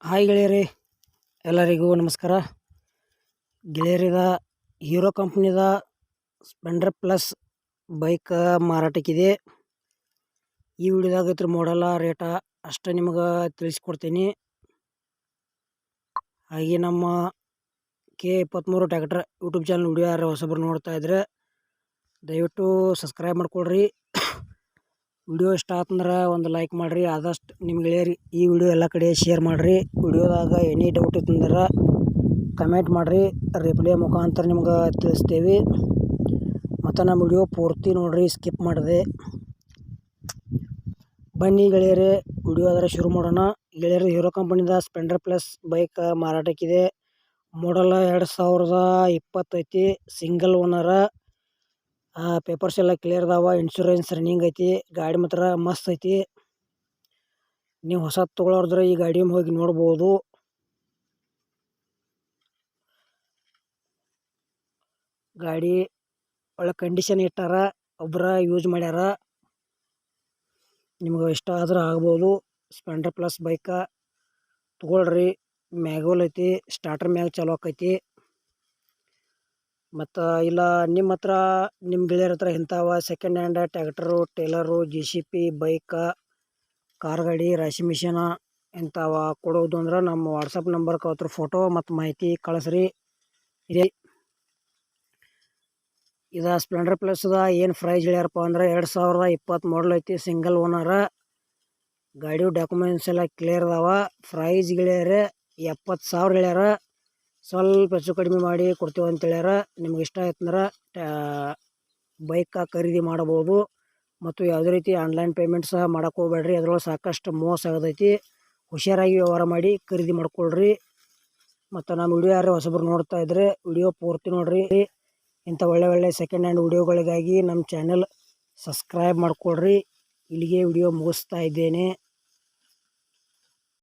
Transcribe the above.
Hi ಗೆಳೆಯರೇ, ಎಲ್ಲರಿಗೂ ನಮಸ್ಕಾರ. ಗೆಳೆಯರಿದ ಹೀರೋ ಕಂಪ್ನಿದ ಸ್ಪೆಂಡರ್ ಪ್ಲಸ್ ಬೈಕ್ ಮಾರಾಟಕ್ಕಿದೆ. ಈ ವಿಡಿಯೋದಾಗ ಇದ್ರ ಮಾಡಲ್ಲ ರೇಟ ಅಷ್ಟು ನಿಮಗೆ ತಿಳಿಸ್ಕೊಡ್ತೀನಿ. ಹಾಗೆ ನಮ್ಮ K23 tractor YouTube channel video ಯಾರು ಹೊಸಬ್ರು ನೋಡ್ತಾ ಇದ್ರೆ ದಯವಿಟ್ಟು ಸಬ್ಸ್ಕ್ರೈಬ್ ಮಾಡ್ಕೊಳ್ರಿ. ವಿಡಿಯೋ ಇಷ್ಟ ಆತಂದ್ರೆ ಒಂದು ಲೈಕ್ ಮಾಡಿರಿ. ಆದಷ್ಟು ನಿಮ್ಮ ಗೆಳೆಯರಿಗೆ ಈ ವಿಡಿಯೋ ಎಲ್ಲ ಕಡೆ ಶೇರ್ ಮಾಡಿರಿ. ವಿಡಿಯೋದಾಗ ಎನಿ ಡೌಟ್ ಇತ್ತಂದ್ರೆ ಕಮೆಂಟ್ ಮಾಡಿರಿ, ರಿಪ್ಲೈ ಮುಖಾಂತರ ನಿಮ್ಗೆ ತಿಳಿಸ್ತೇವೆ. ಮತ್ತು ನಮ್ಮ ವಿಡಿಯೋ ಪೂರ್ತಿ ನೋಡಿರಿ, ಸ್ಕಿಪ್ ಮಾಡಿದೆ. ಬನ್ನಿ ಗೆಳೆಯರೇ, ವಿಡಿಯೋ ಆದರೆ ಶುರು ಮಾಡೋಣ. ಗೆಳೆಯರು, ಹೀರೋ ಕಂಪನಿದ ಸ್ಪೆಂಡರ್ ಪ್ಲಸ್ ಬೈಕ್ ಮಾರಾಟಕ್ಕಿದೆ. ಮಾಡಲ್ 2020 ಐತಿ. ಸಿಂಗಲ್ ಓನರ. ಪೇಪರ್ಸ್ ಎಲ್ಲ ಕ್ಲಿಯರ್ ಅದಾವ. ಇನ್ಶೂರೆನ್ಸ್ ರನ್ನಿಂಗ್ ಐತಿ. ಗಾಡಿ ಮಾತ್ರ ಮಸ್ತ್ ಐತಿ. ನೀವು ಹೊಸದು ತೊಗೊಳೋದ್ರೆ ಈ ಗಾಡಿ ಹೋಗಿ ನೋಡ್ಬೋದು. ಗಾಡಿ ಒಳ್ಳೆ ಕಂಡೀಷನ್ ಇಟ್ಟಾರ, ಒಬ್ಬರ ಯೂಸ್ ಮಾಡ್ಯಾರ. ನಿಮ್ಗೆ ಇಷ್ಟ ಆದ್ರೆ ಆಗ್ಬೋದು. ಸ್ಪೆಂಡರ್ ಪ್ಲಸ್ ಬೈಕ ತೊಗೊಳ್ರಿ. ಮ್ಯಾಗೋಲ್ ಐತಿ, ಸ್ಟಾರ್ಟರ್ ಮ್ಯಾಗ್ ಚಾಲು ಆಕೈತಿ. ಮತ್ತು ಇಲ್ಲ ನಿಮ್ಮ ಹತ್ರ ನಿಮ್ಮ ಗೆಳೆಯರ ಹತ್ರ ಇಂಥವ second hand tractor, trailer, JCB bike, car ಗಾಡಿ, ರಾಶಿ ಮಿಷಿನ ಇಂಥವ ಕೊಡೋದು ಅಂದ್ರೆ ನಮ್ಮ ವಾಟ್ಸಪ್ ನಂಬರ್ಗೆ ಅವತ್ರ ಫೋಟೋ ಮತ್ತು ಮಾಹಿತಿ ಕಳಿಸ್ರಿ. ಇದೆ ಇದು ಸ್ಪ್ಲೆಂಡರ್ ಪ್ಲಸ್ದ ಏನು ಪ್ರೈಸ್ ಹೇಳ್ಯಾರಪ್ಪ ಅಂದ್ರೆ 2020 ಮಾಡಲ್ ಐತಿ. ಸಿಂಗಲ್ ಓನರ. ಗಾಡಿ ಡಾಕ್ಯುಮೆಂಟ್ಸ್ ಎಲ್ಲ ಕ್ಲಿಯರ್ ಅದಾವ. ಪ್ರೈಸ್ ಗೆಳೆಯರೆ 70,000 ಹೇಳ್ಯಾರ. ಸ್ವಲ್ಪ ಹೆಚ್ಚು ಕಡಿಮೆ ಮಾಡಿ ಕೊಡ್ತೀವಿ ಅಂತ ಹೇಳ್ಯಾರ. ನಿಮ್ಗೆ ಇಷ್ಟ ಆಯ್ತಂದ್ರೆ ಬೈಕ್ ಖರೀದಿ ಮಾಡಬಹುದು. ಮತ್ತು ಯಾವುದೇ ರೀತಿ ಆನ್ಲೈನ್ ಪೇಮೆಂಟ್ ಸಹ ಮಾಡೋಕೆ ಹೋಗ್ಬೇಡ್ರಿ. ಅದರೊಳಗೆ ಸಾಕಷ್ಟು ಮೋಸ ಆಗತೈತಿ. ಹುಷಾರಾಗಿ ವ್ಯವಹಾರ ಮಾಡಿ ಖರೀದಿ ಮಾಡ್ಕೊಳ್ರಿ. ಮತ್ತು ನಮ್ಮ ವಿಡಿಯೋ ಯಾರು ಹೊಸಬ್ರು ನೋಡ್ತಾ ಇದ್ರೆ ವಿಡಿಯೋ ಪೂರ್ತಿ ನೋಡ್ರಿ. ಇಂಥ ಒಳ್ಳೆ ಸೆಕೆಂಡ್ ಹ್ಯಾಂಡ್ ವಿಡಿಯೋಗಳಿಗಾಗಿ ನಮ್ಮ ಚಾನೆಲ್ ಸಬ್ಸ್ಕ್ರೈಬ್ ಮಾಡ್ಕೊಳ್ರಿ. ಇಲ್ಲಿಗೆ ವಿಡಿಯೋ ಮುಗಿಸ್ತಾ ಇದ್ದೇನೆ.